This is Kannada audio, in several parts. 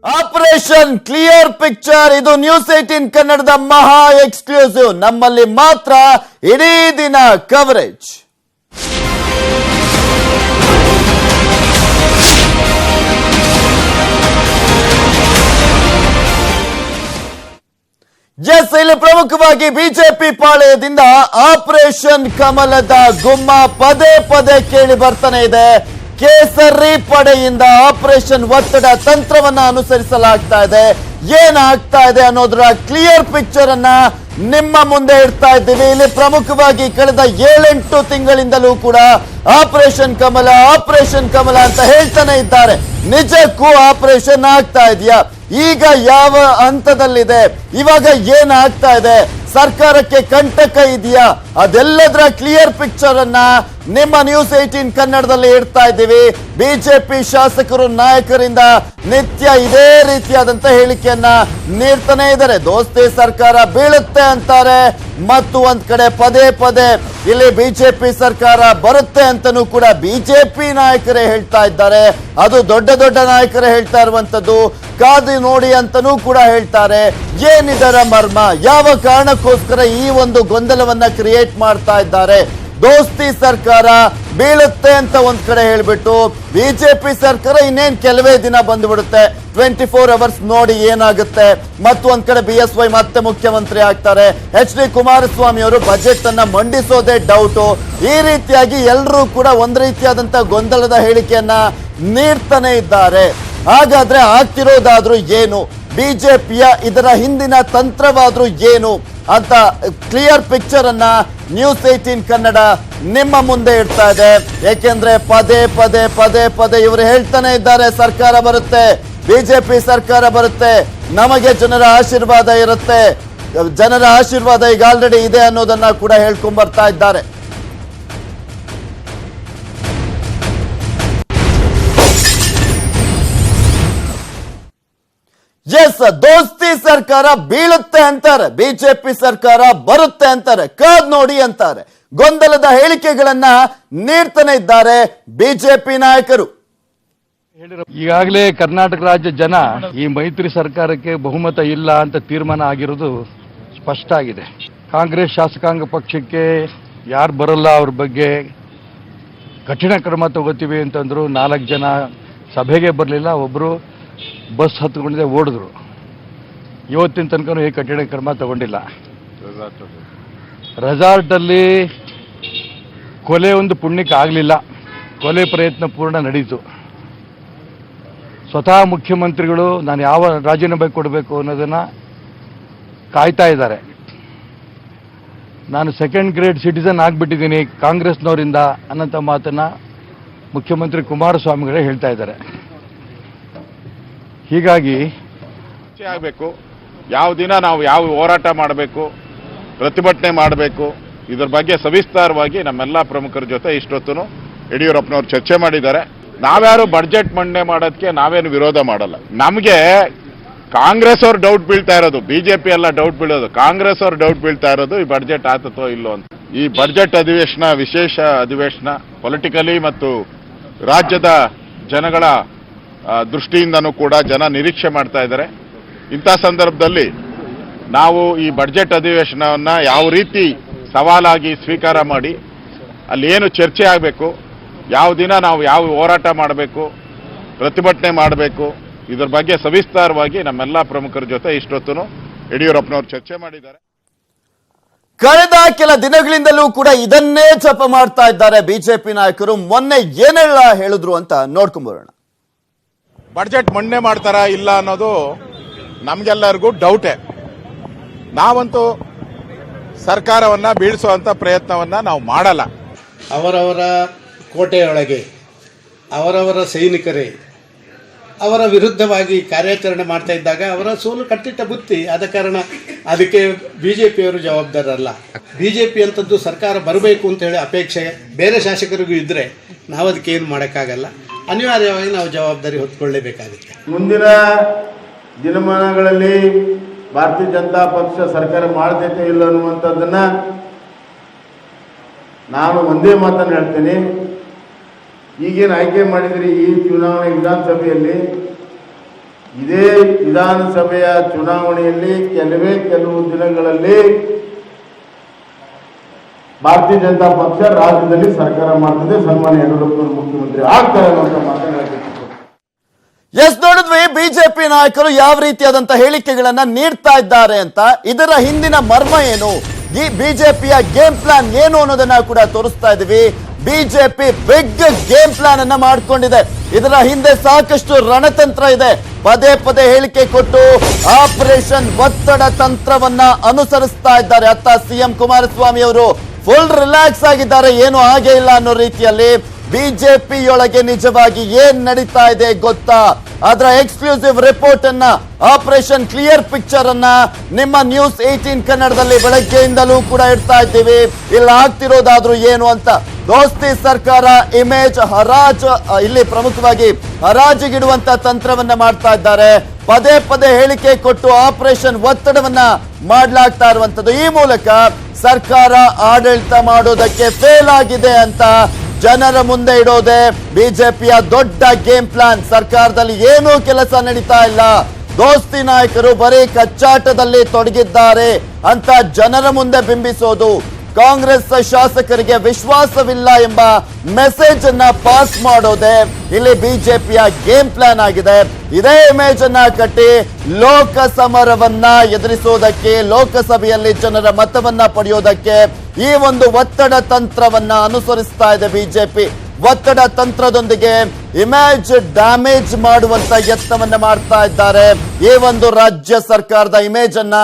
ಆಪರೇಷನ್ ಕ್ಲಿಯರ್ ಪಿಕ್ಚರ್ ಇದು ನ್ಯೂಸ್ 18 ಕನ್ನಡದ ಮಹಾ ಎಕ್ಸ್ಕ್ಲೂಸಿವ್. ನಮ್ಮಲ್ಲಿ ಮಾತ್ರ ಇಡೀ ದಿನ ಕವರೇಜ್. ಎಸ್, ಇಲ್ಲಿ ಪ್ರಮುಖವಾಗಿ ಬಿಜೆಪಿ ಪಾಳೆಯದಿಂದ ಆಪರೇಷನ್ ಕಮಲದ ಗುಮ್ಮ ಪದೇ ಪದೇ ಕೇಳಿ ಬರ್ತಾನೆ ಇದೆ. ಕೇಸರಿ ಪಡೆಯಿಂದ ಆಪರೇಷನ್ ಒತ್ತಡ ತಂತ್ರವನ್ನ ಅನುಸರಿಸಲಾಗ್ತಾ ಇದೆ. ಏನಾಗ್ತಾ ಇದೆ ಅನ್ನೋದರ ಕ್ಲಿಯರ್ ಪಿಕ್ಚರ್ ಅನ್ನ ನಿಮ್ಮ ಮುಂದೆ ಇಡ್ತಾ ಇದ್ದೀವಿ. ಇಲ್ಲಿ ಪ್ರಮುಖವಾಗಿ ಕಳೆದ 7-8 ತಿಂಗಳಿಂದಲೂ ಕೂಡ ಆಪರೇಷನ್ ಕಮಲ ಅಂತ ಹೇಳ್ತಾನೆ ಇದ್ದಾರೆ. ನಿಜಕ್ಕೂ ಆಪರೇಷನ್ ಆಗ್ತಾ ಇದೆಯಾ? ಈಗ ಯಾವ ಹಂತದಲ್ಲಿದೆ? ಇವಾಗ ಏನಾಗ್ತಾ ಇದೆ? ಸರ್ಕಾರಕ್ಕೆ ಕಂಟಕ ಇದೆಯಾ? ಅದೆಲ್ಲದರ ಕ್ಲಿಯರ್ ಪಿಕ್ಚರ್ ಅನ್ನ ನಿಮ್ಮ ನ್ಯೂಸ್ 18 ಕನ್ನಡದಲ್ಲಿ ಇಡ್ತಾ ಇದ್ದೀವಿ. ಬಿಜೆಪಿ ಶಾಸಕರು ನಾಯಕರಿಂದ ನಿತ್ಯ ಇದೇ ರೀತಿಯಾದಂತ ಹೇಳಿಕೆಯನ್ನ ನೀಡ್ತಾನೆ ಇದ್ದಾರೆ. ದೋಸ್ತಿ ಸರ್ಕಾರ ಬೀಳುತ್ತೆ ಅಂತಾರೆ, ಮತ್ತು ಒಂದ್ ಕಡೆ ಪದೇ ಪದೇ ಇಲ್ಲಿ ಬಿಜೆಪಿ ಸರ್ಕಾರ ಬರುತ್ತೆ ಅಂತನೂ ಕೂಡ ಬಿಜೆಪಿ ನಾಯಕರೇ ಹೇಳ್ತಾ ಇದ್ದಾರೆ. ಅದು ದೊಡ್ಡ ದೊಡ್ಡ ನಾಯಕರೇ ಹೇಳ್ತಾ ಇರುವಂತದ್ದು. ಕಾದು ನೋಡಿ ಅಂತನೂ ಕೂಡ ಹೇಳ್ತಾರೆ. ಏನಿದರ ಮರ್ಮ? ಯಾವ ಕಾರಣಕ್ಕೋಸ್ಕರ ಈ ಒಂದು ಗೊಂದಲವನ್ನ ಕ್ರಿಯೇಟ್ ಮಾಡ್ತಾ ಇದ್ದಾರೆ? ದೋಸ್ತಿ ಸರ್ಕಾರ ಬೀಳುತ್ತೆ ಅಂತ ಒಂದ್ ಕಡೆ ಹೇಳ್ಬಿಟ್ಟು ಬಿಜೆಪಿ ಸರ್ಕಾರ ಇನ್ನೇನ್ ಕೆಲವೇ ದಿನ ಬಂದ್ಬಿಡುತ್ತೆ, 24 ಅವರ್ಸ್ ನೋಡಿ ಏನಾಗುತ್ತೆ. ಮತ್ತೊಂದ್ ಕಡೆ BSY ಮತ್ತೆ ಮುಖ್ಯಮಂತ್ರಿ ಆಗ್ತಾರೆ. HD ಕುಮಾರಸ್ವಾಮಿ ಅವರು ಬಜೆಟ್ ಅನ್ನ ಮಂಡಿಸೋದೇ ಡೌಟು. ಈ ರೀತಿಯಾಗಿ ಎಲ್ಲರೂ ಕೂಡ ಒಂದ್ ರೀತಿಯಾದಂತ ಗೊಂದಲದ ಹೇಳಿಕೆಯನ್ನ ನೀಡ್ತಾನೆ ಇದ್ದಾರೆ. ಹಾಗಾದ್ರೆ ಆಗ್ತಿರೋದಾದ್ರೂ ಏನು? ಬಿಜೆಪಿಯ ಇದರ ಹಿಂದಿನ ತಂತ್ರವಾದ್ರೂ ಏನು ಅಂತ ಕ್ಲಿಯರ್ ಪಿಕ್ಚರ್ ಅನ್ನ ನ್ಯೂಸ್ 18 ಕನ್ನಡ ನಿಮ್ಮ ಮುಂದೆ ಇಡ್ತಾ ಇದೆ. ಯಾಕೆಂದ್ರೆ ಪದೇ ಪದೇ ಇವರು ಹೇಳ್ತಾನೆ ಇದ್ದಾರೆ, ಸರ್ಕಾರ ಬರುತ್ತೆ, ಬಿಜೆಪಿ ಸರ್ಕಾರ ಬರುತ್ತೆ, ನಮಗೆ ಜನರ ಆಶೀರ್ವಾದ ಇರುತ್ತೆ. ಜನರ ಆಶೀರ್ವಾದ ಈಗ ಆಲ್ರೆಡಿ ಇದೆ ಅನ್ನೋದನ್ನ ಕೂಡ ಹೇಳ್ಕೊಂಡ್ ಬರ್ತಾ ಇದ್ದಾರೆ. ಎಸ್, ದೋಸ್ತಿ ಸರ್ಕಾರ ಬೀಳುತ್ತೆ ಅಂತಾರೆ, ಬಿಜೆಪಿ ಸರ್ಕಾರ ಬರುತ್ತೆ ಅಂತಾರೆ. ಕಾದ್ ನೋಡಿ ಅಂತಾರೆ. ಗೊಂದಲದ ಹೇಳಿಕೆಗಳನ್ನ ನೀಡ್ತಾನೆ ಇದ್ದಾರೆ ಬಿಜೆಪಿ ನಾಯಕರು. ಈಗಾಗಲೇ ಕರ್ನಾಟಕ ರಾಜ್ಯ ಜನ ಈ ಮೈತ್ರಿ ಸರ್ಕಾರಕ್ಕೆ ಬಹುಮತ ಇಲ್ಲ ಅಂತ ತೀರ್ಮಾನ ಆಗಿರೋದು ಸ್ಪಷ್ಟ ಆಗಿದೆ. ಕಾಂಗ್ರೆಸ್ ಶಾಸಕಾಂಗ ಪಕ್ಷಕ್ಕೆ ಯಾರು ಬರಲ್ಲ ಅವ್ರ ಬಗ್ಗೆ ಕಠಿಣ ಕ್ರಮ ತಗೋತೀವಿ ಅಂತಂದ್ರು. 4 ಜನ ಸಭೆಗೆ ಬರಲಿಲ್ಲ, ಒಬ್ರು ಬಸ್ ಹತ್ಕೊಂಡಿದೆ ಓಡಿದ್ರು. ಇವತ್ತಿನ ತನಕ ಈ ಕಠಿಣ ಕ್ರಮ ತಗೊಂಡಿಲ್ಲ. ರೆಸಾರ್ಟಲ್ಲಿ ಕೊಲೆ ಒಂದು ಪುಣ್ಯಕ್ಕೆ ಆಗಲಿಲ್ಲ, ಕೊಲೆ ಪ್ರಯತ್ನ ಪೂರ್ಣ ನಡೀತು. ಸ್ವತಃ ಮುಖ್ಯಮಂತ್ರಿಗಳು ನಾನು ಯಾವ ರಾಜೀನಾಮೆ ಕೊಡಬೇಕು ಅನ್ನೋದನ್ನ ಕಾಯ್ತಾ ಇದ್ದಾರೆ. ನಾನು 2nd ಗ್ರೇಡ್ ಸಿಟಿಸನ್ ಆಗಿಬಿಟ್ಟಿದ್ದೀನಿ ಕಾಂಗ್ರೆಸ್ನವರಿಂದ ಅನ್ನೋಂಥ ಮಾತನ್ನ ಮುಖ್ಯಮಂತ್ರಿ ಕುಮಾರಸ್ವಾಮಿಗಳೇ ಹೇಳ್ತಾ ಇದ್ದಾರೆ. ಹೀಗಾಗಿ ಆಗಬೇಕು, ಯಾವ ದಿನ ನಾವು ಯಾವ ಹೋರಾಟ ಮಾಡಬೇಕು, ಪ್ರತಿಭಟನೆ ಮಾಡಬೇಕು, ಇದರ ಬಗ್ಗೆ ಸವಿಸ್ತಾರವಾಗಿ ನಮ್ಮೆಲ್ಲ ಪ್ರಮುಖರ ಜೊತೆ ಇಷ್ಟೊತ್ತು ಯಡಿಯೂರಪ್ಪನವರು ಚರ್ಚೆ ಮಾಡಿದ್ದಾರೆ. ನಾವ್ಯಾರು ಬಡ್ಜೆಟ್ ಮಂಡನೆ ಮಾಡೋದಕ್ಕೆ ನಾವೇನು ವಿರೋಧ ಮಾಡಲ್ಲ. ನಮಗೆ ಕಾಂಗ್ರೆಸ್ ಅವ್ರು ಡೌಟ್ ಬೀಳ್ತಾ ಇರೋದು, ಬಿಜೆಪಿ ಎಲ್ಲ ಡೌಟ್ ಬೀಳೋದು, ಕಾಂಗ್ರೆಸ್ ಅವ್ರು ಡೌಟ್ ಬೀಳ್ತಾ ಇರೋದು ಈ ಬಡ್ಜೆಟ್ ಆತತೋ ಇಲ್ಲೋ ಅಂತ. ಈ ಬಡ್ಜೆಟ್ ಅಧಿವೇಶನ ವಿಶೇಷ ಅಧಿವೇಶನ ಪೊಲಿಟಿಕಲಿ ಮತ್ತು ರಾಜ್ಯದ ಜನಗಳ ದೃಷ್ಟಿಯಿಂದನೂ ಕೂಡ ಜನ ನಿರೀಕ್ಷೆ ಮಾಡ್ತಾ ಇದ್ದಾರೆ. ಇಂಥ ಸಂದರ್ಭದಲ್ಲಿ ನಾವು ಈ ಬಡ್ಜೆಟ್ ಅಧಿವೇಶನವನ್ನು ಯಾವ ರೀತಿ ಸವಾಲಾಗಿ ಸ್ವೀಕಾರ ಮಾಡಿ ಅಲ್ಲಿ ಏನು ಚರ್ಚೆ ಆಗಬೇಕು, ಯಾವ ದಿನ ನಾವು ಯಾವ ಹೋರಾಟ ಮಾಡಬೇಕು, ಪ್ರತಿಭಟನೆ ಮಾಡಬೇಕು, ಇದರ ಬಗ್ಗೆ ಸವಿಸ್ತಾರವಾಗಿ ನಮ್ಮೆಲ್ಲ ಪ್ರಮುಖರ ಜೊತೆ ಇಷ್ಟೊತ್ತು ಯಡಿಯೂರಪ್ಪನವರು ಚರ್ಚೆ ಮಾಡಿದ್ದಾರೆ. ಕಳೆದ ಕೆಲ ದಿನಗಳಿಂದಲೂ ಕೂಡ ಇದನ್ನೇ ಜಪ ಮಾಡ್ತಾ ಇದ್ದಾರೆ ಬಿಜೆಪಿ ನಾಯಕರು. ಮೊನ್ನೆ ಏನೆಲ್ಲ ಹೇಳಿದ್ರು ಅಂತ ನೋಡ್ಕೊಂಡ್ಬರೋಣ. ಬಡ್ಜೆಟ್ ಮಂಡನೆ ಮಾಡ್ತಾರಾ ಇಲ್ಲ ಅನ್ನೋದು ನಮ್ಗೆಲ್ಲರಿಗೂ ಡೌಟೇ. ನಾವಂತೂ ಸರ್ಕಾರವನ್ನ ಬೀಳಿಸುವಂತ ಪ್ರಯತ್ನವನ್ನ ನಾವು ಮಾಡಲ್ಲ. ಅವರವರ ಕೋಟೆಯೊಳಗೆ ಅವರವರ ಸೈನಿಕರೇ ಅವರ ವಿರುದ್ಧವಾಗಿ ಕಾರ್ಯಾಚರಣೆ ಮಾಡ್ತಾ ಇದ್ದಾಗ ಅವರ ಸೋಲು ಕಟ್ಟಿಟ್ಟ ಬುತ್ತಿ. ಆದ ಕಾರಣ ಅದಕ್ಕೆ ಬಿಜೆಪಿಯವರು ಜವಾಬ್ದಾರರಲ್ಲ. ಬಿಜೆಪಿ ಅಂತದ್ದು ಸರ್ಕಾರ ಬರಬೇಕು ಅಂತ ಹೇಳಿ ಅಪೇಕ್ಷೆ ಬೇರೆ ಶಾಸಕರಿಗೂ ಇದ್ರೆ ನಾವು ಅದಕ್ಕೆ ಏನು ಮಾಡೋಕ್ಕಾಗಲ್ಲ. ಅನಿವಾರ್ಯವಾಗಿ ನಾವು ಜವಾಬ್ದಾರಿ ಹೊತ್ಕೊಳ್ಳೇಬೇಕಾಗುತ್ತೆ. ಮುಂದಿನ ದಿನಮಾನಗಳಲ್ಲಿ ಭಾರತೀಯ ಜನತಾ ಪಕ್ಷ ಸರ್ಕಾರ ಮಾಡ್ತೈತೆ ಇಲ್ಲ ಅನ್ನುವಂಥದ್ದನ್ನ ನಾನು ಒಂದೇ ಮಾತನ್ನು ಹೇಳ್ತೇನೆ. ಈಗೇನು ಆಯ್ಕೆ ಮಾಡಿದ್ರಿ ಈ ಚುನಾವಣೆ ವಿಧಾನಸಭೆಯಲ್ಲಿ ಇದೇ ವಿಧಾನಸಭೆಯ ಚುನಾವಣೆಯಲ್ಲಿ ಕೆಲವು ದಿನಗಳಲ್ಲಿ ಭಾರತೀಯ ಜನತಾ ಪಕ್ಷ ರಾಜ್ಯದಲ್ಲಿ ಸರ್ಕಾರ ಮಾಡ್ತದೆ, ಸನ್ಮಾನ್ಯ ಯಡಿಯೂರಪ್ಪನವರು ಮುಖ್ಯಮಂತ್ರಿ ಆಗ್ತಾರೆ ಅನ್ನೋ ಮಾತನಾಡಿದ್ರು. ಎಸ್, ನೋಡಿದ್ವಿ ಬಿಜೆಪಿ ನಾಯಕರು ಯಾವ ರೀತಿಯಾದಂತ ಹೇಳಿಕೆಗಳನ್ನ ನೀಡ್ತಾ ಇದ್ದಾರೆ ಅಂತ. ಇದರ ಹಿಂದಿನ ಮರ್ಮ ಏನು, ಈ ಬಿಜೆಪಿಯ ಗೇಮ್ ಪ್ಲಾನ್ ಏನು ಅನ್ನೋದನ್ನ ಕೂಡ ತೋರಿಸ್ತಾ ಇದೀವಿ. ಬಿಜೆಪಿ ಬಿಗ್ ಗೇಮ್ ಪ್ಲಾನ್ ಅನ್ನ ಮಾಡ್ಕೊಂಡಿದೆ. ಇದರ ಹಿಂದೆ ಸಾಕಷ್ಟು ರಣತಂತ್ರ ಇದೆ. ಪದೇ ಪದೇ ಹೇಳಿಕೆ ಕೊಟ್ಟು ಆಪರೇಷನ್ ಒತ್ತಡ ತಂತ್ರವನ್ನ ಅನುಸರಿಸ್ತಾ ಇದ್ದಾರೆ. ಅತ್ತ ಸಿಎಂ ಕುಮಾರಸ್ವಾಮಿ ಅವರು ಫುಲ್ ರಿಲ್ಯಾಕ್ಸ್ ಆಗಿದ್ದಾರೆ, ಏನು ಹಾಗೆ ಇಲ್ಲ ಅನ್ನೋ ರೀತಿಯಲ್ಲಿ. ಬಿಜೆಪಿಯೊಳಗೆ ನಿಜವಾಗಿ ಏನ್ ನಡೀತಾ ಇದೆ ಗೊತ್ತಾ? ಅದರ ಎಕ್ಸ್ಕ್ಲೂಸಿವ್ ರಿಪೋರ್ಟ್ ಅನ್ನ, ಆಪರೇಷನ್ ಕ್ಲಿಯರ್ ಪಿಕ್ಚರ್ ಅನ್ನ ನಿಮ್ಮ ನ್ಯೂಸ್ 18 ಕನ್ನಡದಲ್ಲಿ ಬೆಳಗ್ಗೆಯಿಂದಲೂ ಕೂಡ ಇಡ್ತಾ ಇದ್ದೀವಿ. ಇಲ್ಲಿ ಆಗ್ತಿರೋದಾದ್ರೂ ಏನು ಅಂತ. ದೋಸ್ತಿ ಸರ್ಕಾರ ಇಮೇಜ್ ಹರಾಜು, ಇಲ್ಲಿ ಪ್ರಮುಖವಾಗಿ ಹರಾಜಿಗಿಡುವಂತ ತಂತ್ರವನ್ನ ಮಾಡ್ತಾ ಇದ್ದಾರೆ. ಪದೇ ಪದೇ ಹೇಳಿಕೆ ಕೊಟ್ಟು ಆಪರೇಷನ್ ಒತ್ತಡವನ್ನ ಮಾಡ್ಲಾಗ್ತಾ ಇರುವಂತದ್ದು. ಈ ಮೂಲಕ ಸರ್ಕಾರ ಆಡಳಿತ ಮಾಡೋದಕ್ಕೆ ಫೇಲ್ ಆಗಿದೆ ಅಂತ ಜನರ ಮುಂದೆ ಇಡೋದೆ ಬಿಜೆಪಿಯ ದೊಡ್ಡ ಗೇಮ್ ಪ್ಲಾನ್. ಸರ್ಕಾರದಲ್ಲಿ ಏನೂ ಕೆಲಸ ನಡೀತಾ ಇಲ್ಲ, ದೋಸ್ತಿ ನಾಯಕರು ಬರೀ ಕಚ್ಚಾಟದಲ್ಲಿ ತೊಡಗಿದ್ದಾರೆ ಅಂತ ಜನರ ಮುಂದೆ ಬಿಂಬಿಸೋದು, ಕಾಂಗ್ರೆಸ್ ಶಾಸಕರಿಗೆ ವಿಶ್ವಾಸವಿಲ್ಲ ಎಂಬ ಮೆಸೇಜ್ ಅನ್ನ ಪಾಸ್ ಮಾಡೋದೆ ಇಲ್ಲಿ ಬಿಜೆಪಿಯ ಗೇಮ್ ಪ್ಲಾನ್ ಆಗಿದೆ. ಇದೇ ಇಮೇಜ್ ಅನ್ನ ಕಟ್ಟಿ ಲೋಕ ಸಮರವನ್ನ ಎದುರಿಸೋದಕ್ಕೆ, ಲೋಕಸಭೆಯಲ್ಲಿ ಜನರ ಮತವನ್ನ ಪಡೆಯೋದಕ್ಕೆ ಈ ಒಂದು ಒತ್ತಡ ತಂತ್ರವನ್ನ ಅನುಸರಿಸ್ತಾ ಇದೆ ಬಿಜೆಪಿ. ಒತ್ತಡ ತಂತ್ರದೊಂದಿಗೆ ಇಮೇಜ್ ಡ್ಯಾಮೇಜ್ ಮಾಡುವಂತ ಯತ್ನವನ್ನ ಮಾಡ್ತಾ ಇದ್ದಾರೆ. ಈ ಒಂದು ರಾಜ್ಯ ಸರ್ಕಾರದ ಇಮೇಜ್ ಅನ್ನ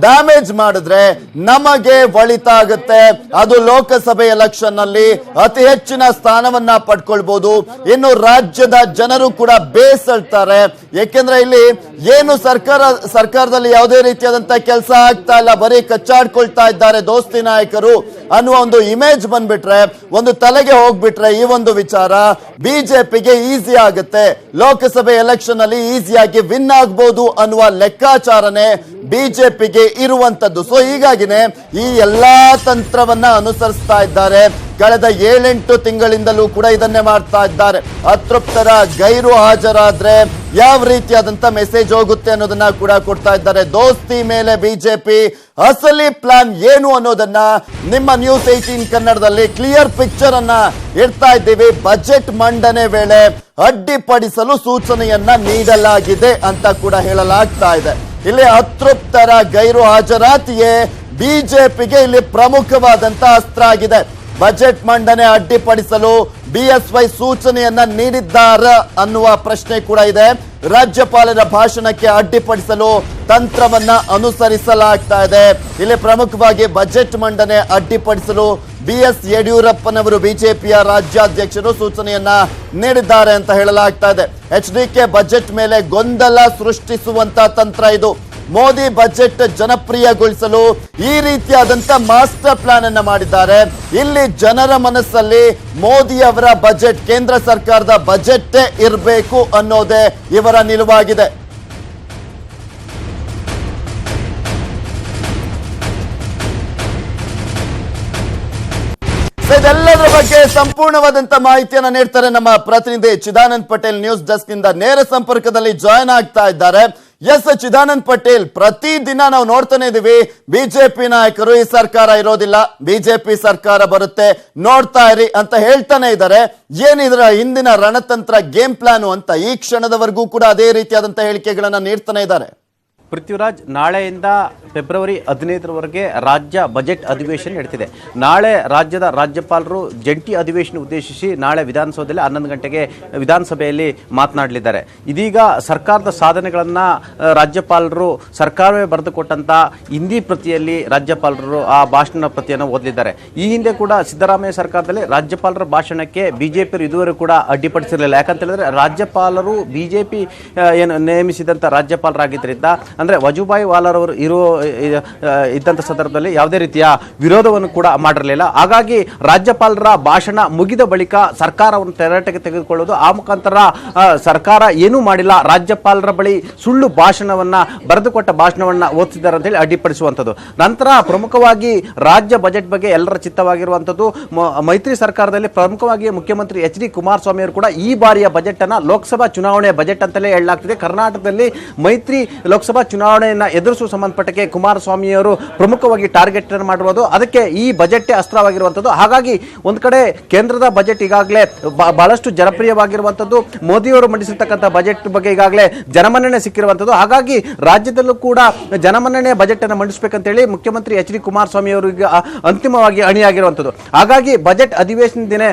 ಡ್ಯಾಮೇಜ್ ಮಾಡಿದ್ರೆ ನಮಗೆ ಒಳಿತಾಗುತ್ತೆ. ಅದು ಲೋಕಸಭೆ ಎಲೆಕ್ಷನ್ ನಲ್ಲಿ ಅತಿ ಹೆಚ್ಚಿನ ಸ್ಥಾನವನ್ನ ಪಡ್ಕೊಳ್ಬಹುದು. ಇನ್ನು ರಾಜ್ಯದ ಜನರು ಕೂಡ ಬೇಸಳ್ತಾರೆ. ಯಾಕೆಂದ್ರೆ ಇಲ್ಲಿ ಏನು ಸರ್ಕಾರದಲ್ಲಿ ಯಾವುದೇ ರೀತಿಯಾದಂತ ಕೆಲಸ ಆಗ್ತಾ ಇಲ್ಲ, ಬರೀ ಕಚ್ಚಾಡ್ಕೊಳ್ತಾ ಇದ್ದಾರೆ ದೋಸ್ತಿ ನಾಯಕರು ಅನ್ನುವ ಒಂದು ಇಮೇಜ್ ಬಂದ್ಬಿಟ್ರೆ, ಒಂದು ತಲೆಗೆ ಹೋಗ್ಬಿಟ್ರೆ ಈ ಒಂದು ವಿಚಾರ ಬಿಜೆಪಿಗೆ ಈಸಿ ಆಗುತ್ತೆ. ಲೋಕಸಭೆ ಎಲೆಕ್ಷನ್ ಅಲ್ಲಿ ಈಸಿಯಾಗಿ ವಿನ್ ಆಗಬಹುದು ಅನ್ನುವ ಲೆಕ್ಕಾಚಾರನೆ ಬಿಜೆಪಿಗೆ ಇರುವಂತದ್ದು. ಸೊ ಹೀಗಾಗಿನೇ ಈ ಎಲ್ಲಾ ತಂತ್ರವನ್ನ ಅನುಸರಿಸ್ತಾ ಇದ್ದಾರೆ. ಕಳೆದ 7-8 ತಿಂಗಳಿಂದಲೂ ಕೂಡ ಇದನ್ನೇ ಮಾಡ್ತಾ ಇದ್ದಾರೆ. ಅತೃಪ್ತರ ಗೈರು ಹಾಜರಾದ್ರೆ ಯಾವ ರೀತಿಯಾದಂತ ಮೆಸೇಜ್ ಹೋಗುತ್ತೆ ಅನ್ನೋದನ್ನ ಕೂಡ ಕೊಡ್ತಾ ಇದ್ದಾರೆ. ದೋಸ್ತಿ ಮೇಲೆ ಬಿಜೆಪಿ ಅಸಲಿ ಪ್ಲಾನ್ ಏನು ಅನ್ನೋದನ್ನ ನಿಮ್ಮ ನ್ಯೂಸ್ 18 ಕನ್ನಡದಲ್ಲಿ ಕ್ಲಿಯರ್ ಪಿಕ್ಚರ್ ಅನ್ನ ಇಡ್ತಾ ಇದ್ದೀವಿ. ಬಜೆಟ್ ಮಂಡನೆ ವೇಳೆ ಅಡ್ಡಿಪಡಿಸಲು ಸೂಚನೆಯನ್ನ ನೀಡಲಾಗಿದೆ ಅಂತ ಕೂಡ ಹೇಳಲಾಗ್ತಾ ಇದೆ. ಇಲ್ಲಿ ಅತೃಪ್ತರ ಗೈರು ಹಾಜರಾತಿಯೇ ಬಿಜೆಪಿಗೆ ಇಲ್ಲಿ ಪ್ರಮುಖವಾದಂತ ಅಸ್ತ್ರ ಆಗಿದೆ. ಬಜೆಟ್ ಮಂಡನೆ ಅಡ್ಡಿಪಡಿಸಲು ಬಿಎಸ್ವೈ ಸೂಚನೆಯನ್ನ ನೀಡಿದ್ದಾರ ಅನ್ನುವ ಪ್ರಶ್ನೆ ಕೂಡ ಇದೆ. ರಾಜ್ಯಪಾಲರ ಭಾಷಣಕ್ಕೆ ಅಡ್ಡಿಪಡಿಸಲು ತಂತ್ರವನ್ನ ಅನುಸರಿಸಲಾಗ್ತಾ ಇದೆ. ಇಲ್ಲಿ ಪ್ರಮುಖವಾಗಿ ಬಜೆಟ್ ಮಂಡನೆ ಅಡ್ಡಿಪಡಿಸಲು ಬಿಎಸ್ ಯಡಿಯೂರಪ್ಪನವರು ಬಿಜೆಪಿಯ ರಾಜ್ಯಾಧ್ಯಕ್ಷರು ಸೂಚನೆಯನ್ನ ನೀಡಿದ್ದಾರೆ ಅಂತ ಹೇಳಲಾಗ್ತಾ ಇದೆ. ಎಚ್ಡಿಕೆ ಬಜೆಟ್ ಮೇಲೆ ಗೊಂದಲ ಸೃಷ್ಟಿಸುವಂತ ತಂತ್ರ ಇದು. ಮೋದಿ ಬಜೆಟ್ ಜನಪ್ರಿಯಗೊಳಿಸಲು ಈ ರೀತಿಯಾದಂತ ಮಾಸ್ಟರ್ ಪ್ಲಾನ್ ಅನ್ನ ಮಾಡಿದ್ದಾರೆ. ಇಲ್ಲಿ ಜನರ ಮನಸ್ಸಲ್ಲಿ ಮೋದಿ ಅವರ ಬಜೆಟ್, ಕೇಂದ್ರ ಸರ್ಕಾರದ ಬಜೆಟ್ ಇರಬೇಕು ಅನ್ನೋದೇ ಇವರ ನಿಲುವಾಗಿದೆ. ಇದೆಲ್ಲದರ ಬಗ್ಗೆ ಸಂಪೂರ್ಣವಾದಂತ ಮಾಹಿತಿಯನ್ನ ನೀಡ್ತಾರೆ ನಮ್ಮ ಪ್ರತಿನಿಧಿ ಚಿದಾನಂದ್ ಪಟೇಲ್. ನ್ಯೂಸ್ ಡೆಸ್ಕ್ ನಿಂದ ನೇರ ಸಂಪರ್ಕದಲ್ಲಿ ಜಾಯ್ನ್ ಆಗ್ತಾ ಇದ್ದಾರೆ. ಎಸ್ ಚಿದಾನಂದ್ ಪಟೇಲ್, ಪ್ರತಿದಿನ ನಾವು ನೋಡ್ತಾನೆ ಇದೀವಿ ಬಿಜೆಪಿ ನಾಯಕರು ಈ ಸರ್ಕಾರ ಇರೋದಿಲ್ಲ, ಬಿಜೆಪಿ ಸರ್ಕಾರ ಬರುತ್ತೆ, ನೋಡ್ತಾ ಇರಿ ಅಂತ ಹೇಳ್ತಾನೆ ಇದ್ದಾರೆ. ಏನಿದ್ರ ಹಿಂದಿನ ರಣತಂತ್ರ ಗೇಮ್ ಪ್ಲಾನು ಅಂತ ಈ ಕ್ಷಣದವರೆಗೂ ಕೂಡ ಅದೇ ರೀತಿಯಾದಂತ ಹೇಳಿಕೆಗಳನ್ನ ನೀಡ್ತಾನೆ ಇದ್ದಾರೆ. ಪೃಥ್ವಿರಾಜ್, ನಾಳೆಯಿಂದ ಫೆಬ್ರವರಿ 15ರವರೆಗೆ ರಾಜ್ಯ ಬಜೆಟ್ ಅಧಿವೇಶನ ನಡೆದಿದೆ. ನಾಳೆ ರಾಜ್ಯದ ರಾಜ್ಯಪಾಲರು ಜಂಟಿ ಅಧಿವೇಶನ ಉದ್ದೇಶಿಸಿ ನಾಳೆ ವಿಧಾನಸೌಧದಲ್ಲಿ 11 ಗಂಟೆಗೆ ವಿಧಾನಸಭೆಯಲ್ಲಿ ಮಾತನಾಡಲಿದ್ದಾರೆ. ಇದೀಗ ಸರ್ಕಾರದ ಸಾಧನೆಗಳನ್ನು ರಾಜ್ಯಪಾಲರು ಸರ್ಕಾರವೇ ಬರೆದುಕೊಟ್ಟಂಥ ಹಿಂದಿ ಪ್ರತಿಯಲ್ಲಿ ರಾಜ್ಯಪಾಲರು ಆ ಭಾಷಣ ಪ್ರತಿಯನ್ನು ಓದಲಿದ್ದಾರೆ. ಈ ಹಿಂದೆ ಕೂಡ ಸಿದ್ದರಾಮಯ್ಯ ಸರ್ಕಾರದಲ್ಲಿ ರಾಜ್ಯಪಾಲರ ಭಾಷಣಕ್ಕೆ ಬಿಜೆಪಿಯರು ಇದುವರೆಗೂ ಕೂಡ ಅಡ್ಡಿಪಡಿಸಿರಲಿಲ್ಲ. ಯಾಕಂತ ಹೇಳಿದ್ರೆ ರಾಜ್ಯಪಾಲರು ಬಿಜೆಪಿ ಏನು ನೇಮಿಸಿದಂಥ ರಾಜ್ಯಪಾಲರಾಗಿದ್ದರಿಂದ ಅಂದರೆ ವಜುಭಾಯಿ ವಾಲಾರವರು ಇದ್ದಂಥ ಸಂದರ್ಭದಲ್ಲಿ ಯಾವುದೇ ರೀತಿಯ ವಿರೋಧವನ್ನು ಕೂಡ ಮಾಡಿರಲಿಲ್ಲ. ಹಾಗಾಗಿ ರಾಜ್ಯಪಾಲರ ಭಾಷಣ ಮುಗಿದ ಬಳಿಕ ಸರ್ಕಾರವನ್ನು ತೆರಟೆಗೆ ತೆಗೆದುಕೊಳ್ಳೋದು, ಆ ಮುಖಾಂತರ ಸರ್ಕಾರ ಏನೂ ಮಾಡಿಲ್ಲ, ರಾಜ್ಯಪಾಲರ ಬಳಿ ಸುಳ್ಳು ಭಾಷಣವನ್ನ ಬರೆದುಕೊಟ್ಟ ಭಾಷಣವನ್ನ ಓದಿಸಿದ್ದಾರೆ ಅಂತ ಹೇಳಿ ಅಡ್ಡಿಪಡಿಸುವಂಥದ್ದು. ನಂತರ ಪ್ರಮುಖವಾಗಿ ರಾಜ್ಯ ಬಜೆಟ್ ಬಗ್ಗೆ ಎಲ್ಲರ ಚಿತ್ತವಾಗಿರುವಂಥದ್ದು. ಮೈತ್ರಿ ಸರ್ಕಾರದಲ್ಲಿ ಪ್ರಮುಖವಾಗಿ ಮುಖ್ಯಮಂತ್ರಿ ಎಚ್.ಡಿ. ಕುಮಾರಸ್ವಾಮಿ ಅವರು ಕೂಡ ಈ ಬಾರಿಯ ಬಜೆಟ್ ಅನ್ನ ಲೋಕಸಭಾ ಚುನಾವಣೆಯ ಬಜೆಟ್ ಅಂತಲೇ ಹೇಳಲಾಗ್ತಿದೆ. ಕರ್ನಾಟಕದಲ್ಲಿ ಮೈತ್ರಿ ಲೋಕಸಭಾ ಚುನಾವಣೆಯನ್ನ ಎದುರಿಸುವ ಸಂಬಂಧಪಟ್ಟಕ್ಕೆ ಕುಮಾರಸ್ವಾಮಿಯವರು ಪ್ರಮುಖವಾಗಿ ಟಾರ್ಗೆಟ್ ಮಾಡಿರುವುದು, ಅದಕ್ಕೆ ಈ ಬಜೆಟ್ ಅಸ್ತ್ರವಾಗಿರುವಂಥದ್ದು. ಹಾಗಾಗಿ ಒಂದು ಕಡೆ ಕೇಂದ್ರದ ಬಜೆಟ್ ಈಗಾಗಲೇ ಬಹಳಷ್ಟು ಜನಪ್ರಿಯವಾಗಿರುವಂಥದ್ದು, ಮೋದಿಯವರು ಮಂಡಿಸಿರ್ತಕ್ಕಂಥ ಬಜೆಟ್ ಬಗ್ಗೆ ಈಗಾಗಲೇ ಜನಮನ್ನಣೆ ಸಿಕ್ಕಿರುವಂಥದ್ದು. ಹಾಗಾಗಿ ರಾಜ್ಯದಲ್ಲೂ ಕೂಡ ಜನಮನ್ನಣೆ ಬಜೆಟ್ ಅನ್ನು ಮಂಡಿಸಬೇಕಂತೇಳಿ ಮುಖ್ಯಮಂತ್ರಿ ಎಚ್.ಡಿ. ಕುಮಾರಸ್ವಾಮಿ ಅವರಿಗೆ ಅಂತಿಮವಾಗಿ ಅಣಿಯಾಗಿರುವಂಥದ್ದು. ಹಾಗಾಗಿ ಬಜೆಟ್ ಅಧಿವೇಶನ